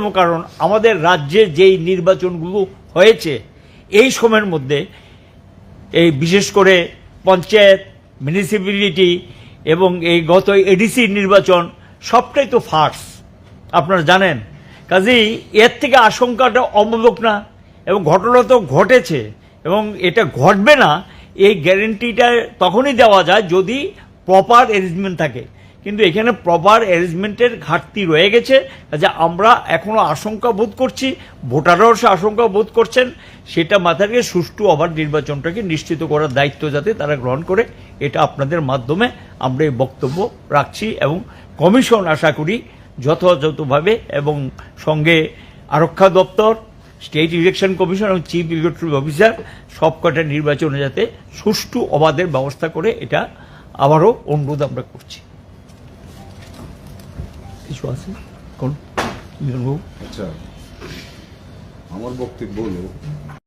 অন্যতম কারণ আমাদের রাজ্যে যেই নির্বাচনগুলো হয়েছে এই সময়ের মধ্যে, এই বিশেষ করে পঞ্চায়েত, মিউনিসিপ্যালিটি এবং এই গত এডিসি নির্বাচন সবটাই তো ফার্স, আপনারা জানেন। কাজেই এর থেকে আশঙ্কাটা অমূলক না, এবং ঘটনা তো ঘটেছে এবং এটা ঘটবে না এই গ্যারেন্টিটা তখনই দেওয়া যায় যদি প্রপার অ্যারেঞ্জমেন্ট থাকে। কিন্তু এখানে প্রপার অ্যারেঞ্জমেন্টের ঘাটতি রয়ে গেছে, যে আমরা এখনও আশঙ্কা বোধ করছি, ভোটাররাও সে আশঙ্কা বোধ করছেন। সেটা মাথায় রেখে সুষ্ঠু আবার নির্বাচনটাকে নিশ্চিত করার দায়িত্ব যাতে তারা গ্রহণ করে, এটা আপনাদের মাধ্যমে আমরা এই বক্তব্য রাখছি। এবং কমিশন আশা করি যথাযথভাবে, এবং সঙ্গে আরক্ষা দপ্তর, স্টেট ইলেকশন কমিশন এবং চিফ ইলেকট্রাল অফিসার সবকটা নির্বাচনে যাতে সুষ্ঠু অবাধের ব্যবস্থা করে, এটা আবারও অনুরোধ আমরা করছি। কিছু আছে কোন? আচ্ছা, আমার বক্তব্য হলো